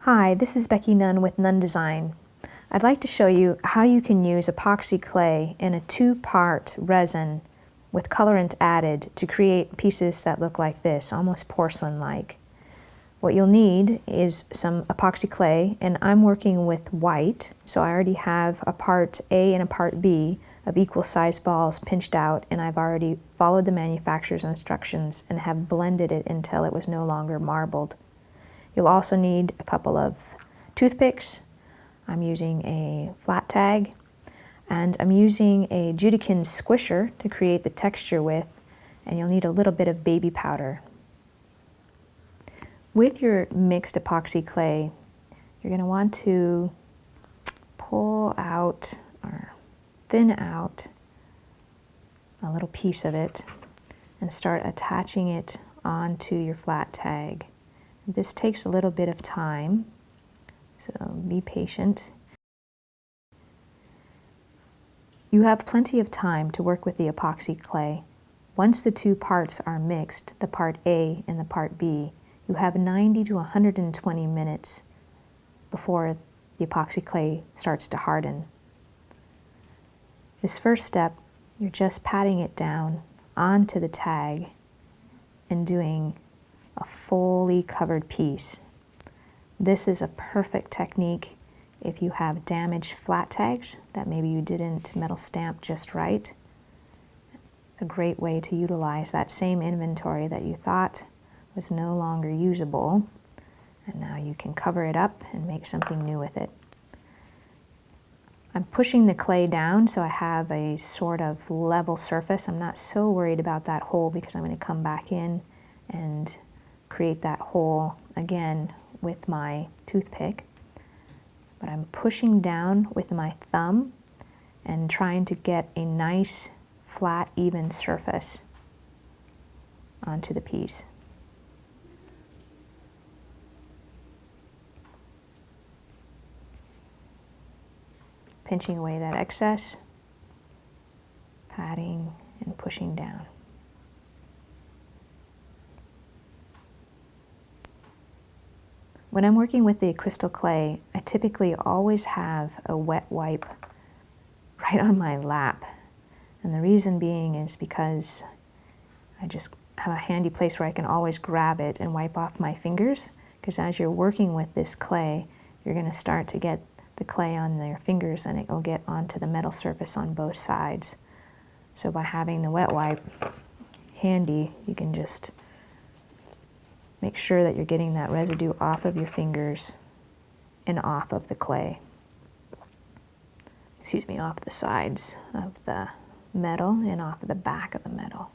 Hi, this is Becky Nunn with Nunn Design. I'd like to show you how you can use epoxy clay in a two-part resin with colorant added to create pieces that look like this, almost porcelain-like. What you'll need is some epoxy clay, and I'm working with white, so I already have a part A and a part B of equal size balls pinched out, and I've already followed the manufacturer's instructions and have blended it until it was no longer marbled. You'll also need a couple of toothpicks. I'm using a flat tag, and I'm using a Judikin squisher to create the texture with, and you'll need a little bit of baby powder. With your mixed epoxy clay, you're going to want to pull out or thin out a little piece of it and start attaching it onto your flat tag. This takes a little bit of time, so be patient. You have plenty of time to work with the epoxy clay. Once the two parts are mixed, the part A and the part B, you have 90 to 120 minutes before the epoxy clay starts to harden. This first step, you're just patting it down onto the tag and doing a fully covered piece. This is a perfect technique if you have damaged flat tags that maybe you didn't metal stamp just right. It's a great way to utilize that same inventory that you thought was no longer usable, and now you can cover it up and make something new with it. I'm pushing the clay down so I have a sort of level surface. I'm not so worried about that hole because I'm going to come back in and create that hole again with my toothpick. But I'm pushing down with my thumb and trying to get a nice, flat, even surface onto the piece. Pinching away that excess, patting and pushing down. When I'm working with the crystal clay, I typically always have a wet wipe right on my lap. And the reason being is because I just have a handy place where I can always grab it and wipe off my fingers. Because as you're working with this clay, you're going to start to get the clay on your fingers and it will get onto the metal surface on both sides. So by having the wet wipe handy, you can just make sure that you're getting that residue off of your fingers and off of the clay. Excuse me, off the sides of the metal and off of the back of the metal.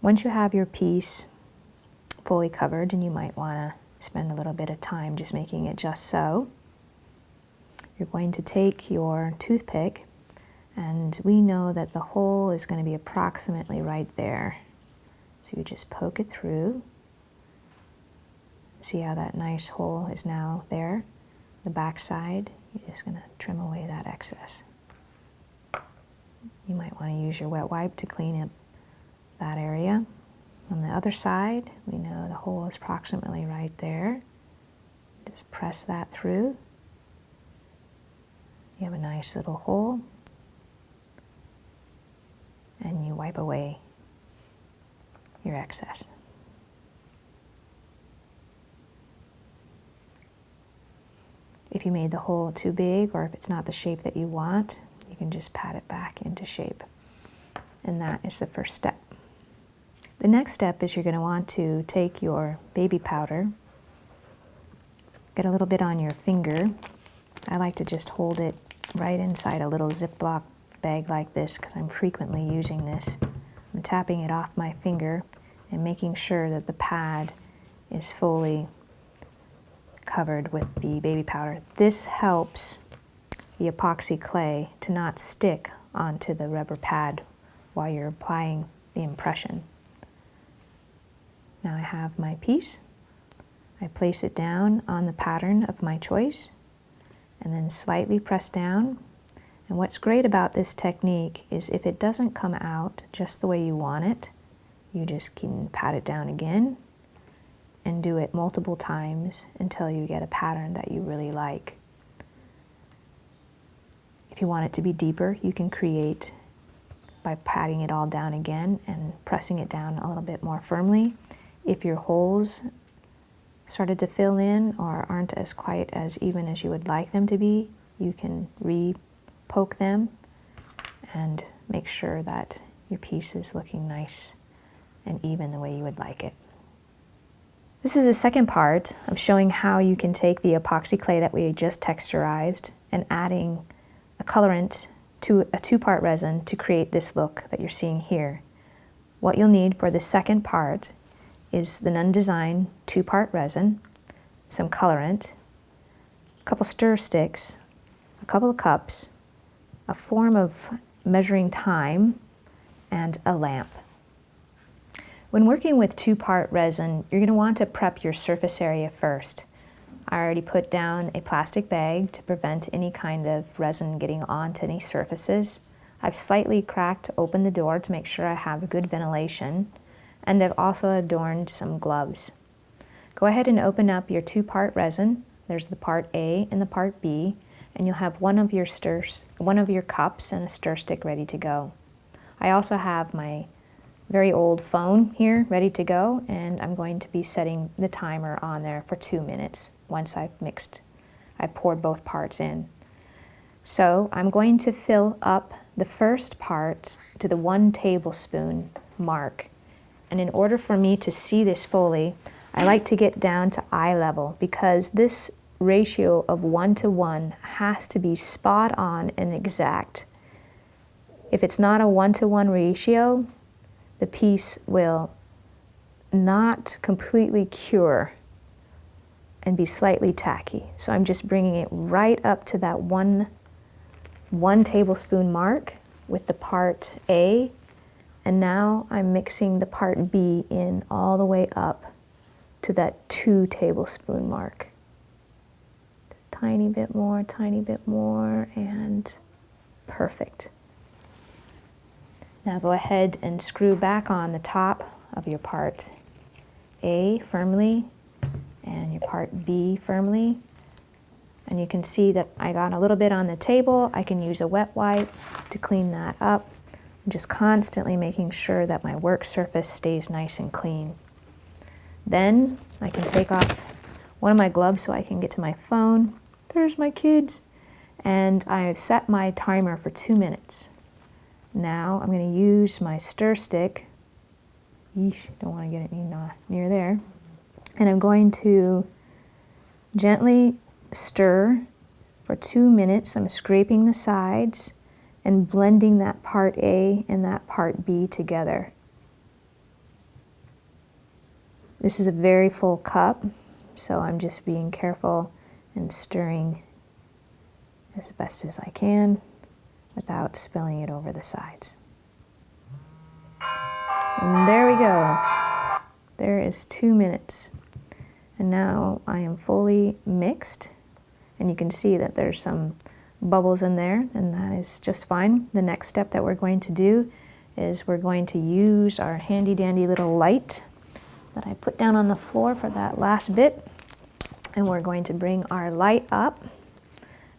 Once you have your piece fully covered, and you might want to spend a little bit of time just making it just so, you're going to take your toothpick, and we know that the hole is going to be approximately right there. So you just poke it through. See how that nice hole is now there? The back side, you're just going to trim away that excess. You might want to use your wet wipe to clean up that area. On the other side, we know the hole is approximately right there. Just press that through. You have a nice little hole, and you wipe away your excess. If you made the hole too big, or if it's not the shape that you want, you can just pat it back into shape. And that is the first step. The next step is you're going to want to take your baby powder, get a little bit on your finger. I like to just hold it right inside a little Ziploc bag like this because I'm frequently using this. I'm tapping it off my finger and making sure that the pad is fully covered with the baby powder. This helps the epoxy clay to not stick onto the rubber pad while you're applying the impression. Now I have my piece. I place it down on the pattern of my choice and then slightly press down. And what's great about this technique is if it doesn't come out just the way you want it, you just can pat it down again and do it multiple times until you get a pattern that you really like. If you want it to be deeper, you can create by patting it all down again and pressing it down a little bit more firmly. If your holes started to fill in or aren't as quite as even as you would like them to be, you can re-poke them and make sure that your piece is looking nice and even the way you would like it. This is the second part of showing how you can take the epoxy clay that we just texturized and adding a colorant to a two-part resin to create this look that you're seeing here. What you'll need for the second part is the Nunn Design two-part resin, some colorant, a couple stir sticks, a couple of cups, a form of measuring time, and a lamp. When working with two-part resin, you're going to want to prep your surface area first. I already put down a plastic bag to prevent any kind of resin getting onto any surfaces. I've slightly cracked open the door to make sure I have good ventilation, and I've also adorned some gloves. Go ahead and open up your two-part resin. There's the part A and the part B, and you'll have one of your cups and a stir stick ready to go. I also have my very old phone here ready to go, and I'm going to be setting the timer on there for 2 minutes once I've poured both parts in. So I'm going to fill up the first part to the 1 tablespoon mark. And in order for me to see this fully, I like to get down to eye level because this ratio of 1:1 has to be spot on and exact. If it's not a 1:1 ratio, the piece will not completely cure and be slightly tacky. So I'm just bringing it right up to that one tablespoon mark with the part A, and now I'm mixing the part B in all the way up to that 2 tablespoon mark. Tiny bit more, and perfect. Now go ahead and screw back on the top of your part A firmly and your part B firmly. And you can see that I got a little bit on the table. I can use a wet wipe to clean that up. I'm just constantly making sure that my work surface stays nice and clean. Then I can take off one of my gloves so I can get to my phone. There's my kids. And I've set my timer for 2 minutes. Now I'm going to use my stir stick. Yeesh, don't want to get it near there. And I'm going to gently stir for 2 minutes. I'm scraping the sides and blending that part A and that part B together. This is a very full cup, so I'm just being careful and stirring as best as I can without spilling it over the sides. And there we go. There is 2 minutes. And now I am fully mixed, and you can see that there's some bubbles in there, and that is just fine. The next step that we're going to do is we're going to use our handy dandy little light that I put down on the floor for that last bit, and we're going to bring our light up,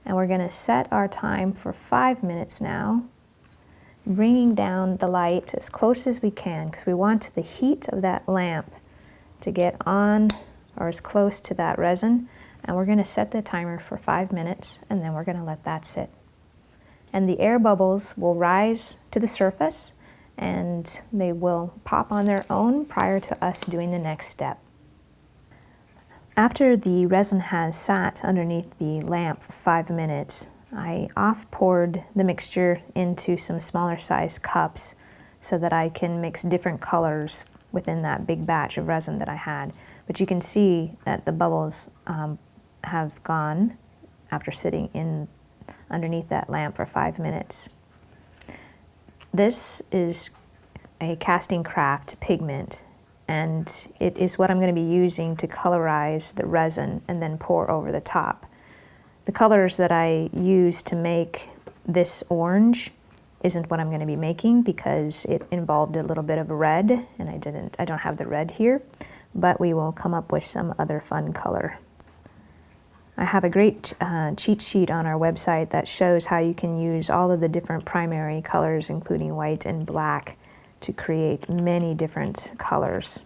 and we're going to set our time for 5 minutes now, bringing down the light as close as we can because we want the heat of that lamp to get on or as close to that resin. And we're going to set the timer for 5 minutes, and then we're going to let that sit. And the air bubbles will rise to the surface, and they will pop on their own prior to us doing the next step. After the resin has sat underneath the lamp for 5 minutes, I off-poured the mixture into some smaller size cups so that I can mix different colors within that big batch of resin that I had. But you can see that the bubbles have gone after sitting in underneath that lamp for 5 minutes. This is a casting craft pigment, and it is what I'm going to be using to colorize the resin and then pour over the top. The colors that I use to make this orange isn't what I'm going to be making because it involved a little bit of red, and I don't have the red here. but we will come up with some other fun color. I have a great cheat sheet on our website that shows how you can use all of the different primary colors, including white and black, to create many different colors.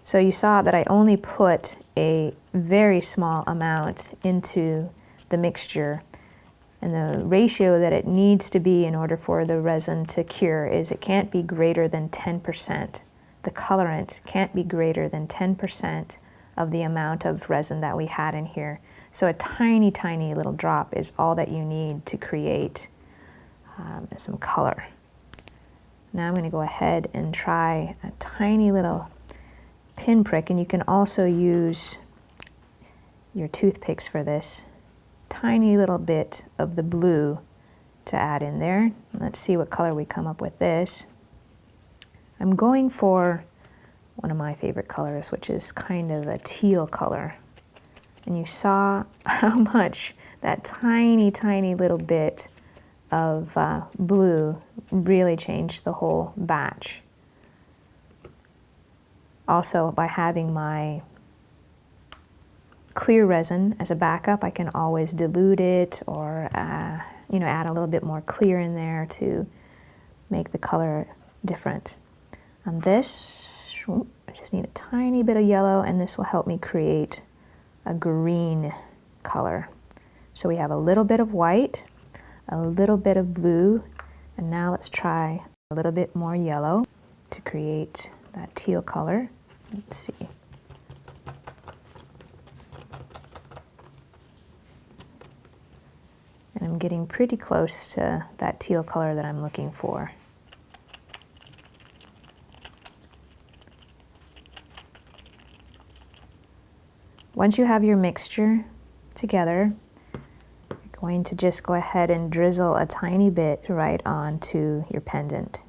So you saw that I only put a very small amount into the mixture, and the ratio that it needs to be in order for the resin to cure is it can't be greater than 10%. The colorant can't be greater than 10% of the amount of resin that we had in here. So a tiny, tiny little drop is all that you need to create some color. Now I'm going to go ahead and try a tiny little pinprick, and you can also use your toothpicks for this. Tiny little bit of the blue to add in there. Let's see what color we come up with this. I'm going for one of my favorite colors, which is kind of a teal color. And you saw how much that tiny, tiny little bit of blue really changed the whole batch. Also, by having my clear resin as a backup, I can always dilute it or add a little bit more clear in there to make the color different. On this, I just need a tiny bit of yellow, and this will help me create a green color. So we have a little bit of white, a little bit of blue, and now let's try a little bit more yellow to create that teal color. Let's see. And I'm getting pretty close to that teal color that I'm looking for. Once you have your mixture together, you're going to just go ahead and drizzle a tiny bit right onto your pendant.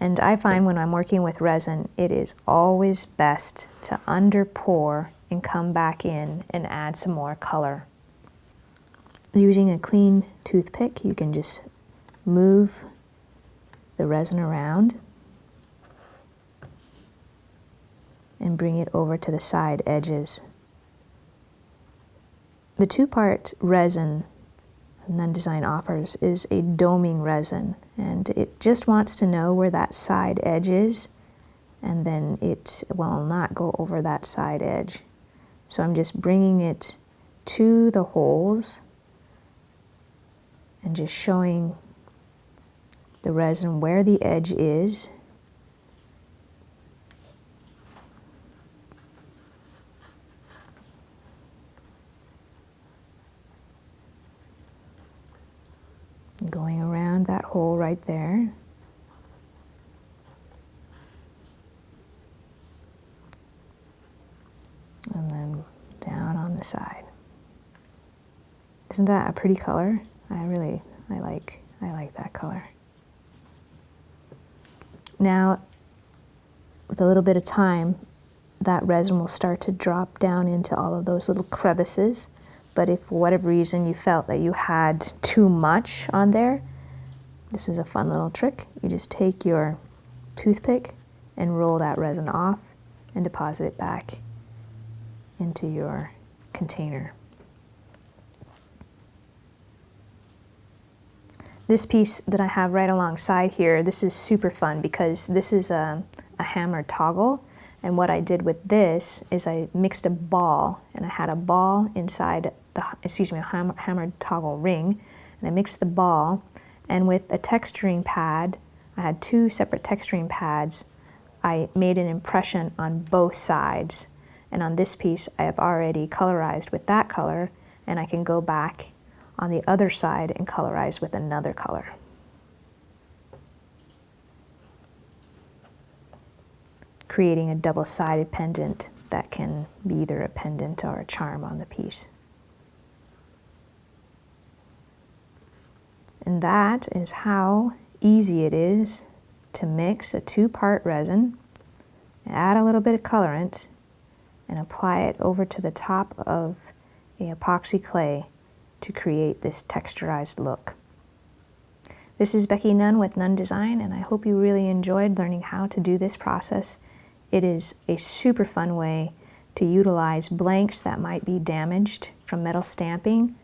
And I find when I'm working with resin, it is always best to under pour and come back in and add some more color. Using a clean toothpick, you can just move the resin around and bring it over to the side edges. The two-part resin Nunn Design offers is a doming resin, and it just wants to know where that side edge is, and then it will not go over that side edge. So I'm just bringing it to the holes and just showing the resin where the edge is. Going around that hole right there. And then down on the side. Isn't that a pretty color? I like that color. Now, with a little bit of time, that resin will start to drop down into all of those little crevices. But if for whatever reason you felt that you had too much on there, this is a fun little trick. You just take your toothpick and roll that resin off and deposit it back into your container. This piece that I have right alongside here, this is super fun because this is a hammer toggle. And what I did with this is I mixed a ball, and I had a ball inside a hammer toggle ring, and I mixed the ball, and with a texturing pad, I had two separate texturing pads. I made an impression on both sides, and on this piece I have already colorized with that color, and I can go back on the other side and colorize with another color. Creating a double-sided pendant that can be either a pendant or a charm on the piece. And that is how easy it is to mix a two-part resin, add a little bit of colorant, and apply it over to the top of a epoxy clay to create this texturized look. This is Becky Nunn with Nunn Design, and I hope you really enjoyed learning how to do this process it is a super fun way to utilize blanks that might be damaged from metal stamping,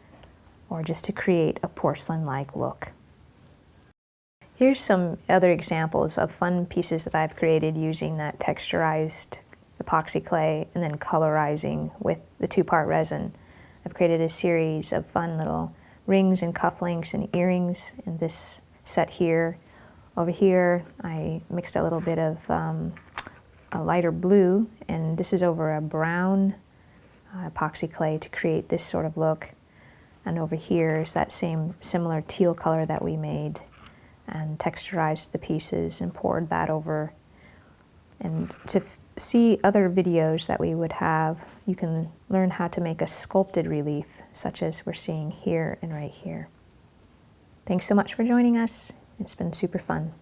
or just to create a porcelain-like look. Here's some other examples of fun pieces that I've created using that texturized epoxy clay and then colorizing with the two-part resin. I've created a series of fun little rings and cufflinks and earrings in this set here. Over here I mixed a little bit of a lighter blue, and this is over a brown epoxy clay to create this sort of look. And over here is that same similar teal color that we made, and texturized the pieces and poured that over. And to see other videos that we would have, you can learn how to make a sculpted relief, such as we're seeing here and right here. Thanks so much for joining us. It's been super fun.